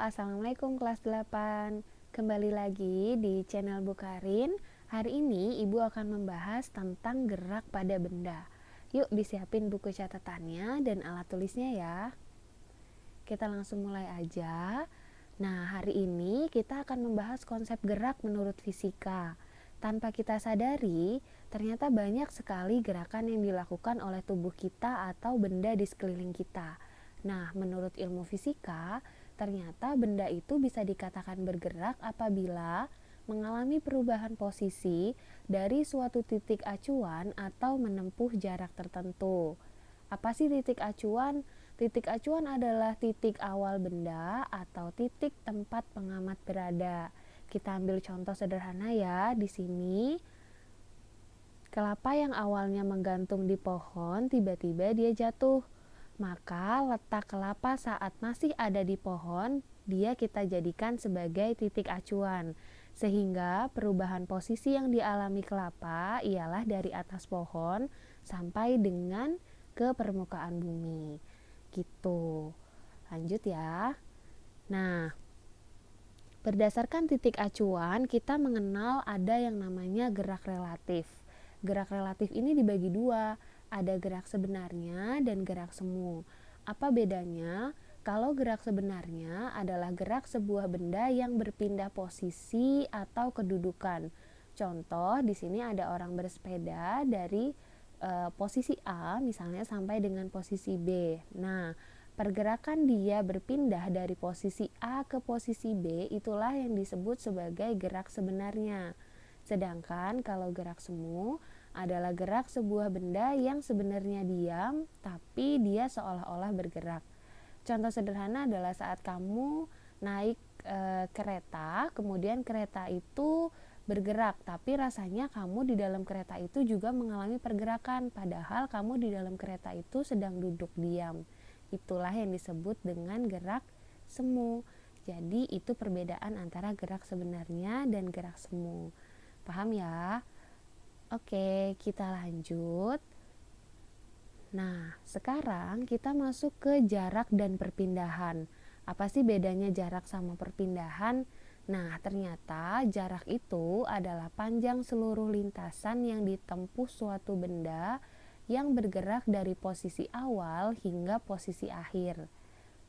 Assalamualaikum kelas 8. Kembali lagi di channel Bu Karin. Hari ini Ibu akan membahas tentang gerak pada benda. Yuk disiapin buku catatannya dan alat tulisnya ya. Kita langsung mulai aja. Nah, hari ini kita akan membahas konsep gerak menurut fisika. Tanpa kita sadari, ternyata banyak sekali gerakan yang dilakukan oleh tubuh kita atau benda di sekeliling kita. Nah, menurut ilmu fisika, ternyata benda itu bisa dikatakan bergerak apabila mengalami perubahan posisi dari suatu titik acuan atau menempuh jarak tertentu. Apa sih titik acuan? Titik acuan adalah titik awal benda atau titik tempat pengamat berada. Kita ambil contoh sederhana ya. Di sini kelapa yang awalnya menggantung di pohon tiba-tiba dia jatuh. Maka letak kelapa saat masih ada di pohon, dia kita jadikan sebagai titik acuan. Sehingga perubahan posisi yang dialami kelapa ialah dari atas pohon sampai dengan ke permukaan bumi. Gitu. Lanjut ya. Nah, berdasarkan titik acuan, kita mengenal ada yang namanya gerak relatif. Gerak relatif ini dibagi dua, ada gerak sebenarnya dan gerak semu. Apa bedanya? Kalau gerak sebenarnya adalah gerak sebuah benda yang berpindah posisi atau kedudukan. Contoh, di sini ada orang bersepeda dari posisi A misalnya sampai dengan posisi B. Nah, pergerakan dia berpindah dari posisi A ke posisi B itulah yang disebut sebagai gerak sebenarnya. Sedangkan kalau gerak semu adalah gerak sebuah benda yang sebenarnya diam tapi dia seolah-olah bergerak. Contoh sederhana adalah saat kamu naik kereta, kemudian kereta itu bergerak, tapi rasanya kamu di dalam kereta itu juga mengalami pergerakan, padahal kamu di dalam kereta itu sedang duduk diam. Itulah yang disebut dengan gerak semu. Jadi itu perbedaan antara gerak sebenarnya dan gerak semu. Paham ya? Oke, kita lanjut. Nah, sekarang kita masuk ke jarak dan perpindahan. Apa sih bedanya jarak sama perpindahan? Nah, ternyata jarak itu adalah panjang seluruh lintasan yang ditempuh suatu benda yang bergerak dari posisi awal hingga posisi akhir.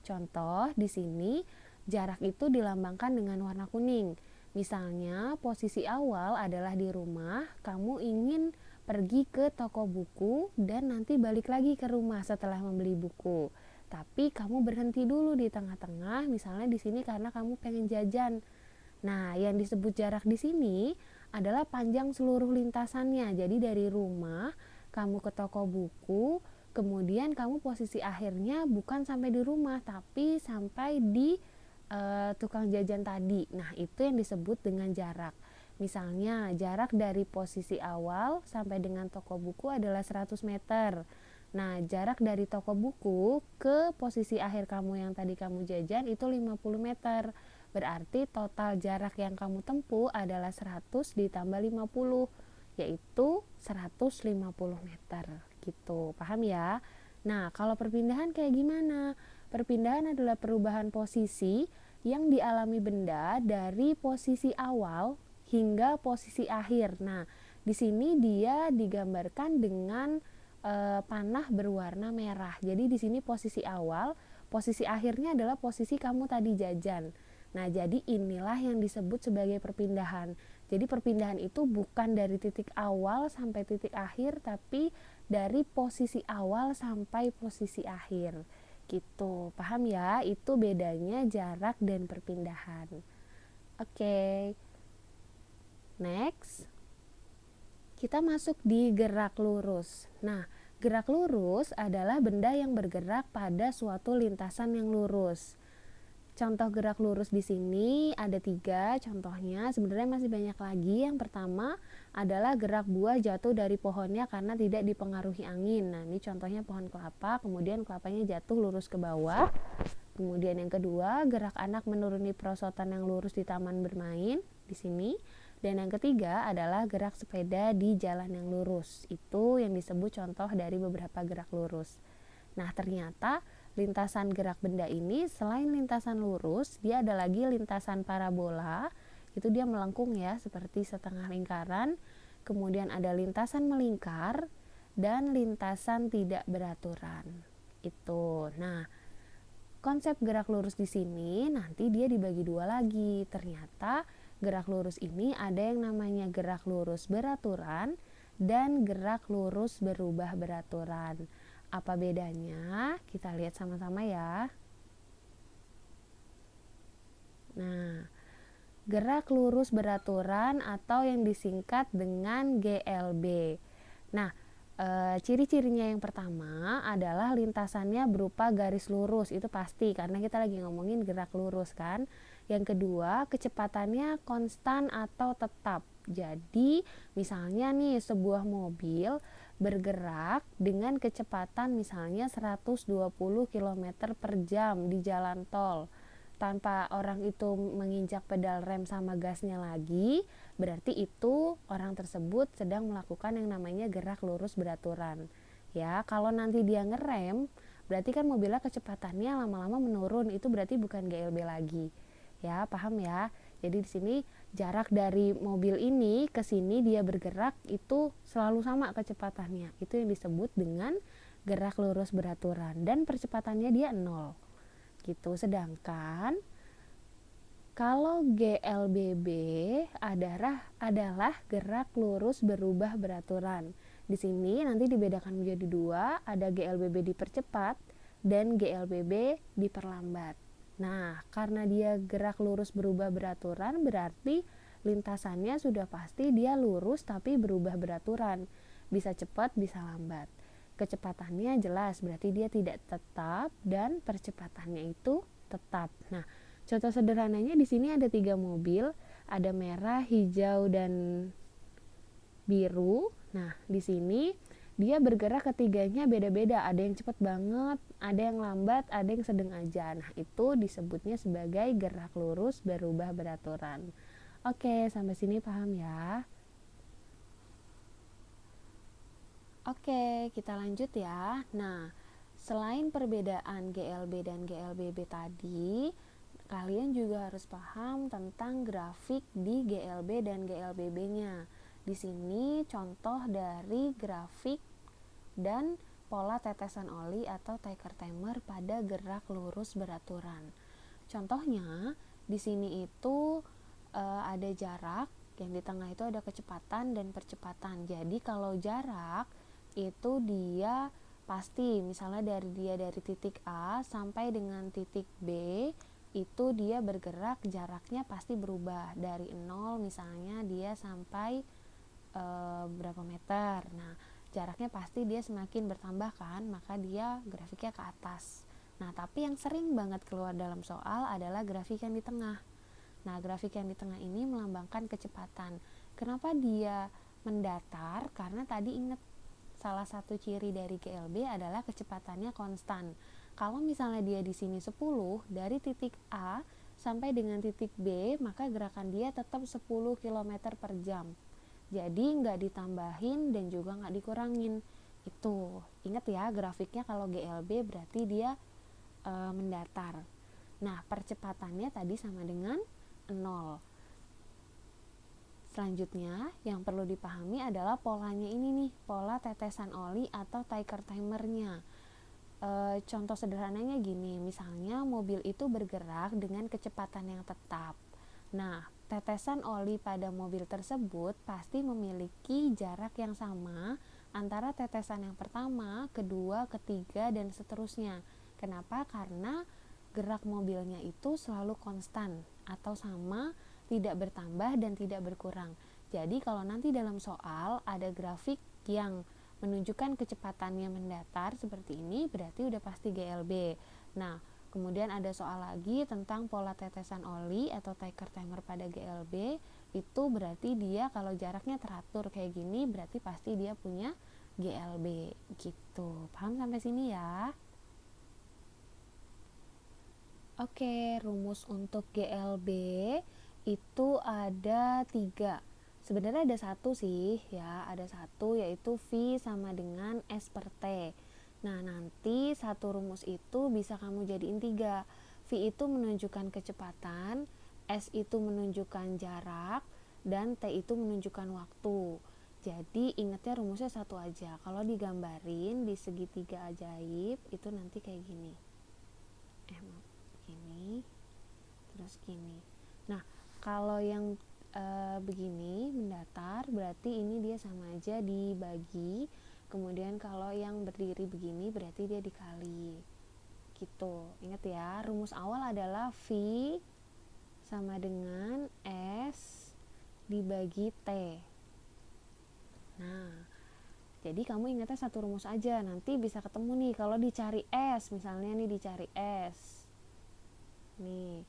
Contoh di sini, jarak itu dilambangkan dengan warna kuning. Misalnya, posisi awal adalah di rumah, kamu ingin pergi ke toko buku dan nanti balik lagi ke rumah setelah membeli buku. Tapi kamu berhenti dulu di tengah-tengah, misalnya di sini karena kamu pengen jajan. Nah, yang disebut jarak di sini adalah panjang seluruh lintasannya. Jadi dari rumah kamu ke toko buku, kemudian kamu posisi akhirnya bukan sampai di rumah tapi sampai di tukang jajan tadi. Nah, itu yang disebut dengan jarak. Misalnya, jarak dari posisi awal sampai dengan toko buku adalah 100 meter. Nah, jarak dari toko buku ke posisi akhir kamu yang tadi kamu jajan itu 50 meter. Berarti total jarak yang kamu tempuh adalah 100 ditambah 50, yaitu 150 meter. Gitu, paham ya? Nah, kalau perpindahan kayak gimana? Perpindahan adalah perubahan posisi yang dialami benda dari posisi awal hingga posisi akhir. Nah, di sini dia digambarkan dengan panah berwarna merah. Jadi di sini posisi awal, posisi akhirnya adalah posisi kamu tadi jajan. Nah, jadi inilah yang disebut sebagai perpindahan. Jadi perpindahan itu bukan dari titik awal sampai titik akhir, tapi dari posisi awal sampai posisi akhir. Gitu, paham ya? Itu bedanya jarak dan perpindahan. Oke. Next. Kita masuk di gerak lurus. Nah, gerak lurus adalah benda yang bergerak pada suatu lintasan yang lurus. Contoh gerak lurus di sini ada 3 contohnya, sebenarnya masih banyak lagi. Yang pertama adalah gerak buah jatuh dari pohonnya karena tidak dipengaruhi angin. Nah, ini contohnya pohon kelapa, kemudian kelapanya jatuh lurus ke bawah. Kemudian yang kedua, gerak anak menuruni perosotan yang lurus di taman bermain di sini. Dan yang ketiga adalah gerak sepeda di jalan yang lurus. Itu yang disebut contoh dari beberapa gerak lurus. Nah, ternyata lintasan gerak benda ini selain lintasan lurus, dia ada lagi lintasan parabola, itu dia melengkung ya, seperti setengah lingkaran. Kemudian ada lintasan melingkar dan lintasan tidak beraturan. Itu. Nah, konsep gerak lurus di sini nanti dia dibagi dua lagi. Ternyata gerak lurus ini ada yang namanya gerak lurus beraturan dan gerak lurus berubah beraturan. Apa bedanya? Kita lihat sama-sama ya. Nah, gerak lurus beraturan atau yang disingkat dengan GLB. Nah, ciri-cirinya yang pertama adalah lintasannya berupa garis lurus, itu pasti karena kita lagi ngomongin gerak lurus kan. Yang kedua, kecepatannya konstan atau tetap. Jadi, misalnya nih sebuah mobil bergerak dengan kecepatan misalnya 120 km per jam di jalan tol. Tanpa orang itu menginjak pedal rem sama gasnya lagi, berarti itu orang tersebut sedang melakukan yang namanya gerak lurus beraturan. Ya, kalau nanti dia ngerem, berarti kan mobilnya kecepatannya lama-lama menurun, itu berarti bukan GLB lagi. Ya, paham ya? Jadi di sini jarak dari mobil ini ke sini dia bergerak itu selalu sama kecepatannya. Itu yang disebut dengan gerak lurus beraturan dan percepatannya dia 0. Gitu. Sedangkan kalau GLBB adalah gerak lurus berubah beraturan. Di sini nanti dibedakan menjadi dua, ada GLBB dipercepat dan GLBB diperlambat. Nah, karena dia gerak lurus berubah beraturan, berarti lintasannya sudah pasti dia lurus tapi berubah beraturan. Bisa cepat, bisa lambat. Kecepatannya jelas, berarti dia tidak tetap dan percepatannya itu tetap. Nah, contoh sederhananya di sini ada 3 mobil, ada merah, hijau, dan biru. Nah, di sini dia bergerak ketiganya beda-beda, ada yang cepat banget, ada yang lambat, ada yang sedang aja. Nah, itu disebutnya sebagai gerak lurus berubah beraturan. Oke, sampai sini paham ya? Oke, kita lanjut ya. Nah, selain perbedaan GLB dan GLBB tadi, kalian juga harus paham tentang grafik di GLB dan GLBB-nya. Di sini contoh dari grafik dan pola tetesan oli atau Teicher timer pada gerak lurus beraturan. Contohnya di sini itu ada jarak, yang di tengah itu ada kecepatan dan percepatan. Jadi kalau jarak itu dia pasti, misalnya dari titik A sampai dengan titik B itu dia bergerak, jaraknya pasti berubah dari 0 misalnya dia sampai berapa meter. Nah, jaraknya pasti dia semakin bertambah kan, maka dia grafiknya ke atas. Nah, tapi yang sering banget keluar dalam soal adalah grafik yang di tengah. Nah, grafik yang di tengah ini melambangkan kecepatan. Kenapa dia mendatar? Karena tadi ingat salah satu ciri dari GLB adalah kecepatannya konstan. Kalau misalnya dia di sini 10 dari titik A sampai dengan titik B, maka gerakan dia tetap 10 km per jam. Jadi nggak ditambahin dan juga nggak dikurangin. Itu ingat ya, grafiknya kalau GLB berarti dia mendatar. Nah, percepatannya tadi sama dengan 0. Selanjutnya yang perlu dipahami adalah polanya ini nih, pola tetesan oli atau Teicher timernya. Contoh sederhananya gini, misalnya mobil itu bergerak dengan kecepatan yang tetap. Nah, tetesan oli pada mobil tersebut pasti memiliki jarak yang sama antara tetesan yang pertama, kedua, ketiga, dan seterusnya. Kenapa? Karena gerak mobilnya itu selalu konstan atau sama, tidak bertambah dan tidak berkurang. Jadi kalau nanti dalam soal ada grafik yang menunjukkan kecepatannya mendatar seperti ini, berarti udah pasti GLB. Nah, kemudian ada soal lagi tentang pola tetesan oli atau Teicher timer pada GLB, itu berarti dia kalau jaraknya teratur kayak gini berarti pasti dia punya GLB gitu. Paham sampai sini ya? Oke, rumus untuk GLB itu ada 3. Sebenarnya ada satu sih ya, ada satu yaitu V sama dengan S per T. Nah, nanti satu rumus itu bisa kamu jadiin 3. V itu menunjukkan kecepatan, S itu menunjukkan jarak, dan T itu menunjukkan waktu. Jadi ingatnya rumusnya satu aja. Kalau digambarin di segitiga ajaib itu nanti kayak gini. Gini, terus gini. Nah, kalau yang begini mendatar berarti ini dia sama aja dibagi. Kemudian kalau yang berdiri begini berarti dia dikali. Gitu. Ingat ya, rumus awal adalah V sama dengan S dibagi T. Nah, jadi kamu ingatnya satu rumus aja. Nanti bisa ketemu nih kalau dicari S, misalnya nih dicari S. Nih,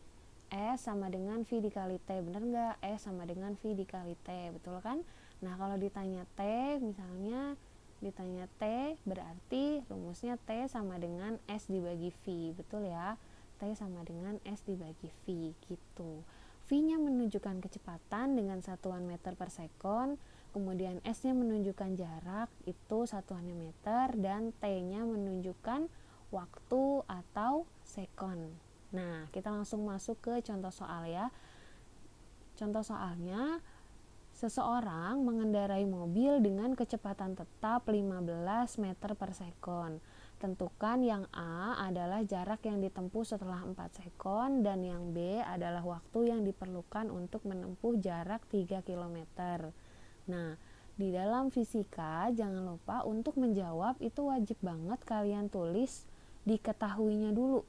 S sama dengan V dikali T, bener nggak? S sama dengan V dikali T, betul kan? Nah, kalau ditanya T, misalnya ditanya T, berarti rumusnya T sama dengan S dibagi V, betul ya? T sama dengan S dibagi V, gitu. V-nya menunjukkan kecepatan dengan satuan meter per sekon, kemudian S-nya menunjukkan jarak, itu satuannya meter, dan T-nya menunjukkan waktu atau sekon. Nah, kita langsung masuk ke contoh soal ya. Contoh soalnya, seseorang mengendarai mobil dengan kecepatan tetap 15 meter per sekon. Tentukan yang A adalah jarak yang ditempuh setelah 4 sekon dan yang B adalah waktu yang diperlukan untuk menempuh jarak 3 km. Nah, di dalam fisika jangan lupa untuk menjawab itu wajib banget kalian tulis diketahuinya dulu.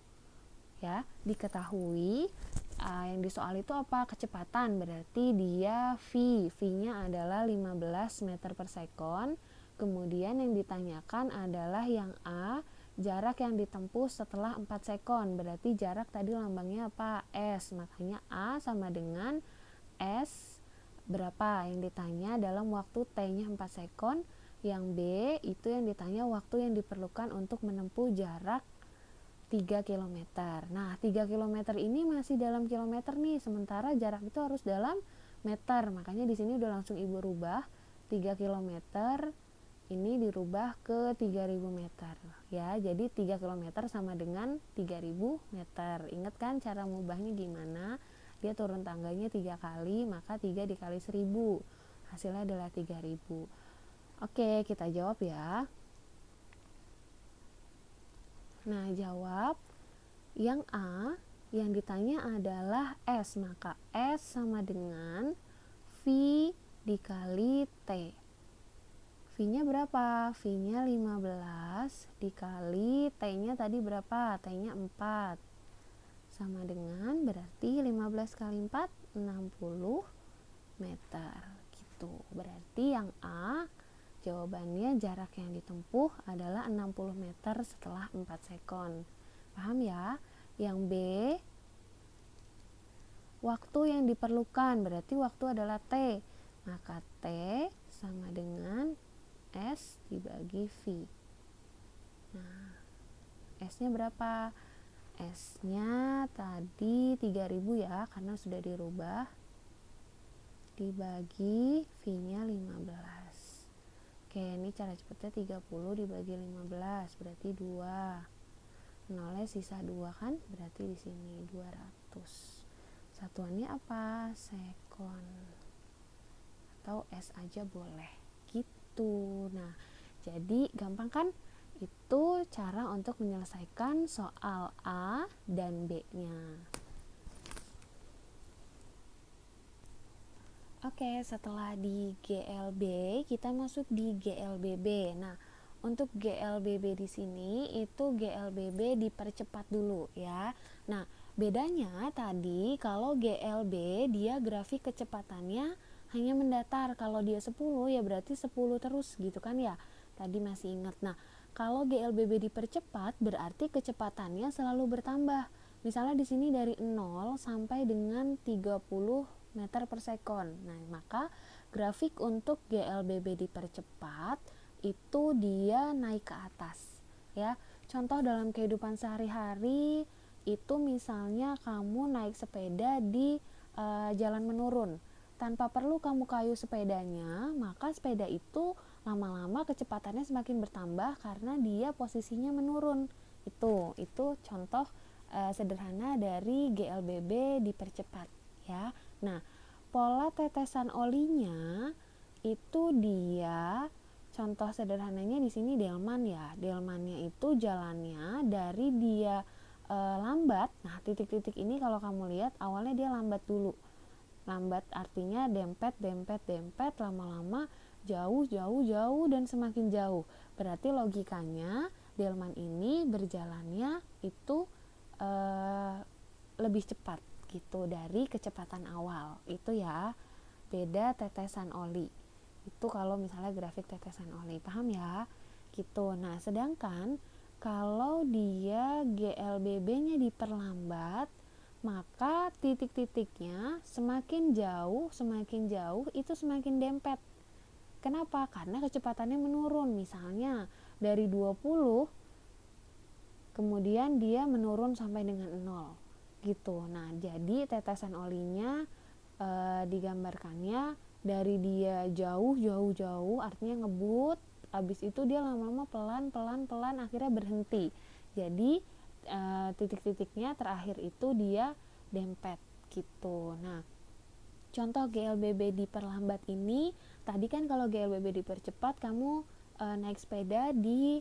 Ya, diketahui yang di soal itu apa? Kecepatan, berarti dia V-nya adalah 15 meter per sekon. Kemudian yang ditanyakan adalah yang A, jarak yang ditempuh setelah 4 sekon, berarti jarak tadi lambangnya apa? S, makanya A sama dengan S berapa yang ditanya dalam waktu T-nya 4 sekon. Yang B itu yang ditanya waktu yang diperlukan untuk menempuh jarak 3 km. Nah, 3 km ini masih dalam kilometer nih, sementara jarak itu harus dalam meter. Makanya di sini udah langsung Ibu rubah 3 km ini dirubah ke 3000 meter ya. Jadi 3 km sama dengan 3000 meter. Ingat kan cara mengubahnya gimana? Dia turun tangganya 3 kali, maka 3 dikali 1000. Hasilnya adalah 3000. Oke, kita jawab ya. Nah, jawab yang A, yang ditanya adalah S, maka S sama dengan V dikali T. V-nya berapa? V-nya 15 dikali T-nya tadi berapa? T-nya 4. Sama dengan berarti 15 kali 4, 60 meter. Gitu. Berarti yang A jawabannya jarak yang ditempuh adalah 60 meter setelah 4 sekon. Paham ya? Yang B, waktu yang diperlukan, berarti waktu adalah T. Maka T sama dengan S dibagi V. Nah, S-nya berapa? S-nya tadi 3000 ya, karena sudah dirubah. Dibagi V-nya 15. Oke, ini cara cepatnya 30 dibagi 15 berarti 2. Nolnya sisa 2 kan? Berarti di sini 200. Satuannya apa? Sekon. Atau S aja boleh. Gitu. Nah, jadi gampang kan? Itu cara untuk menyelesaikan soal A dan B-nya. Oke, setelah di GLB, kita masuk di GLBB. Nah, untuk GLBB di sini itu GLBB dipercepat dulu ya. Nah, bedanya tadi kalau GLB dia grafik kecepatannya hanya mendatar. Kalau dia 10 ya berarti 10 terus gitu kan ya. Tadi masih ingat. Nah, kalau GLBB dipercepat berarti kecepatannya selalu bertambah. Misalnya di sini dari 0 sampai dengan 30 meter per sekon. Nah, maka grafik untuk GLBB dipercepat itu dia naik ke atas ya. Contoh dalam kehidupan sehari-hari itu misalnya kamu naik sepeda di jalan menurun. Tanpa perlu kamu kayu sepedanya, maka sepeda itu lama-lama kecepatannya semakin bertambah karena dia posisinya menurun. Itu contoh sederhana dari GLBB dipercepat ya. Nah, pola tetesan olinya itu dia contoh sederhananya di sini delman ya. Delmannya itu jalannya dari dia lambat. Nah, titik-titik ini kalau kamu lihat awalnya dia lambat dulu. Lambat artinya dempet, lama-lama jauh dan semakin jauh. Berarti logikanya delman ini berjalannya itu lebih cepat gitu dari kecepatan awal. Itu ya, beda tetesan oli. Itu kalau misalnya grafik tetesan oli, paham ya? Gitu. Nah, sedangkan kalau dia GLBB-nya diperlambat, maka titik-titiknya semakin jauh itu semakin dempet. Kenapa? Karena kecepatannya menurun. Misalnya dari 20 kemudian dia menurun sampai dengan 0 gitu. Nah, jadi tetesan olinya digambarkannya dari dia jauh artinya ngebut, habis itu dia lama-lama pelan akhirnya berhenti. Jadi titik-titiknya terakhir itu dia dempet gitu. Nah, contoh GLBB diperlambat ini, tadi kan kalau GLBB dipercepat kamu naik sepeda di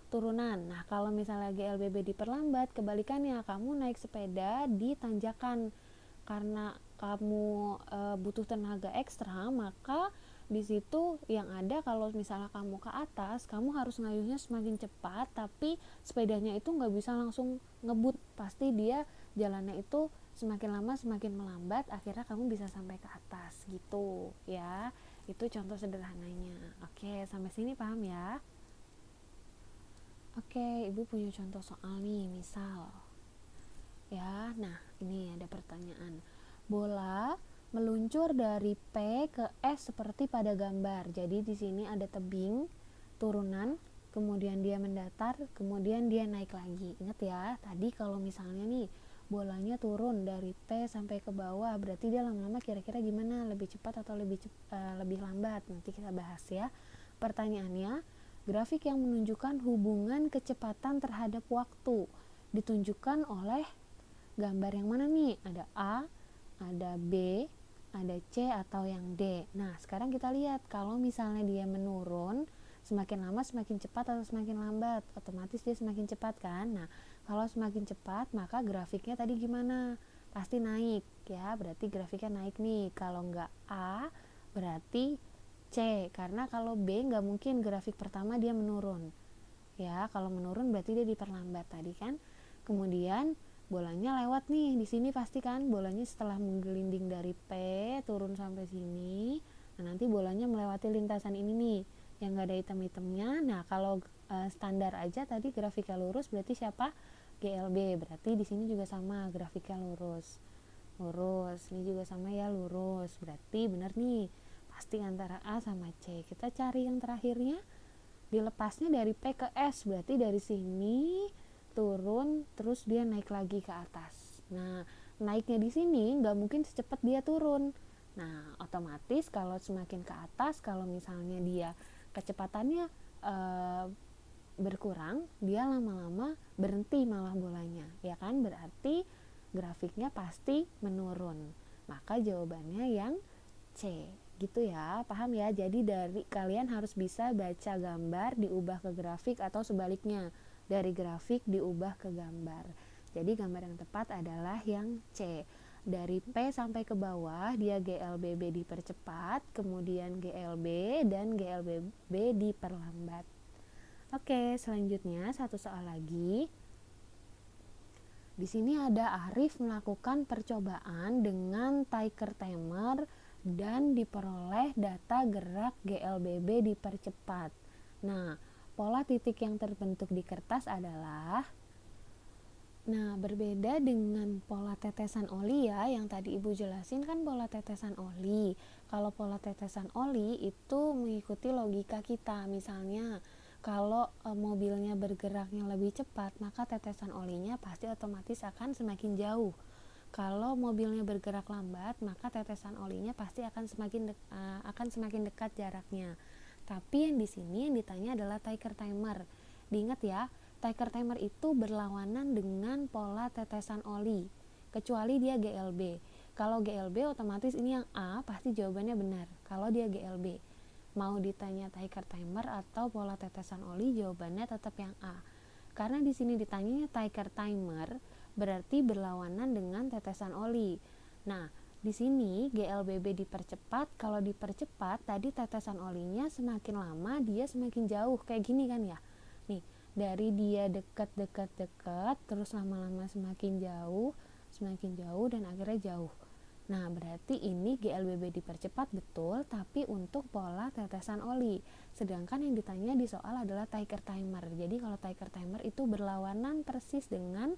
turunan. Nah, kalau misalnya GLBB diperlambat, kebalikannya kamu naik sepeda di tanjakan. Karena kamu butuh tenaga ekstra, maka di situ yang ada kalau misalnya kamu ke atas, kamu harus ngayuhnya semakin cepat, tapi sepedanya itu nggak bisa langsung ngebut, pasti dia jalannya itu semakin lama semakin melambat, akhirnya kamu bisa sampai ke atas gitu ya. Itu contoh sederhananya. Oke, sampai sini paham ya? Oke, ibu punya contoh soal nih, misal ya. Nah, ini ada pertanyaan. Bola meluncur dari P ke S seperti pada gambar. Jadi di sini ada tebing, turunan, kemudian dia mendatar, kemudian dia naik lagi. Ingat ya, tadi kalau misalnya nih bolanya turun dari P sampai ke bawah, berarti dia lama-lama kira-kira gimana? Lebih cepat atau lebih lambat? Nanti kita bahas ya. Pertanyaannya, grafik yang menunjukkan hubungan kecepatan terhadap waktu ditunjukkan oleh gambar yang mana nih? Ada A, ada B, ada C, atau yang D. Nah, sekarang kita lihat kalau misalnya dia menurun, semakin lama semakin cepat atau semakin lambat? Otomatis dia semakin cepat kan? Nah, kalau semakin cepat, maka grafiknya tadi gimana? Pasti naik ya, berarti grafiknya naik nih. Kalau nggak A, berarti C, karena kalau B nggak mungkin grafik pertama dia menurun ya. Kalau menurun berarti dia diperlambat tadi kan. Kemudian bolanya lewat nih di sini, pasti kan bolanya setelah menggelinding dari P turun sampai sini. Nah, nanti bolanya melewati lintasan ini nih yang nggak ada hitam-hitamnya. Nah, kalau standar aja tadi grafiknya lurus, berarti siapa? GLB. Berarti di sini juga sama, grafiknya lurus. Ini juga sama ya, lurus. Berarti benar nih, pasti antara A sama C. Kita cari yang terakhirnya, dilepasnya dari P ke S, berarti dari sini turun terus dia naik lagi ke atas. Nah, naiknya di sini nggak mungkin secepat dia turun. Nah, otomatis kalau semakin ke atas, kalau misalnya dia kecepatannya berkurang, dia lama-lama berhenti malah bolanya, ya kan? Berarti grafiknya pasti menurun. Maka jawabannya yang C. Gitu ya, paham ya? Jadi dari kalian harus bisa baca gambar diubah ke grafik atau sebaliknya, dari grafik diubah ke gambar. Jadi gambar yang tepat adalah yang C. Dari P sampai ke bawah dia GLBB dipercepat, kemudian GLB dan GLBB diperlambat. Oke, selanjutnya satu soal lagi. Di sini ada Arif melakukan percobaan dengan tiker timer dan diperoleh data gerak GLBB dipercepat. Nah, pola titik yang terbentuk di kertas adalah, nah berbeda dengan pola tetesan oli ya, yang tadi ibu jelasin kan pola tetesan oli. Kalau pola tetesan oli itu mengikuti logika kita, misalnya kalau mobilnya bergeraknya lebih cepat, maka tetesan olinya pasti otomatis akan semakin jauh. Kalau mobilnya bergerak lambat, maka tetesan olinya pasti akan semakin dekat jaraknya. Tapi yang di sini yang ditanya adalah Tiger timer. Diingat ya, Tiger timer itu berlawanan dengan pola tetesan oli, kecuali dia GLB. Kalau GLB otomatis ini yang A pasti jawabannya benar. Kalau dia GLB, mau ditanya Tiger timer atau pola tetesan oli, jawabannya tetap yang A. Karena di sini ditanyanya Tiger timer, berarti berlawanan dengan tetesan oli. Nah, di sini GLBB dipercepat. Kalau dipercepat, tadi tetesan olinya semakin lama dia semakin jauh, kayak gini kan ya. Nih, dari dia dekat, terus lama-lama semakin jauh dan akhirnya jauh. Nah, berarti ini GLBB dipercepat betul, tapi untuk pola tetesan oli. Sedangkan yang ditanya di soal adalah Tiger timer. Jadi kalau Tiger timer itu berlawanan persis dengan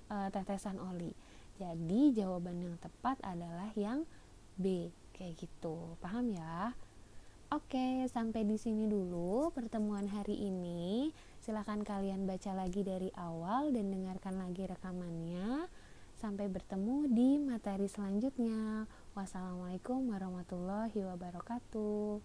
tetesan oli. Jadi jawaban yang tepat adalah yang B, kayak gitu. Paham ya? Oke, sampai di sini dulu pertemuan hari ini. Silakan kalian baca lagi dari awal dan dengarkan lagi rekamannya. Sampai bertemu di materi selanjutnya. Wassalamualaikum warahmatullahi wabarakatuh.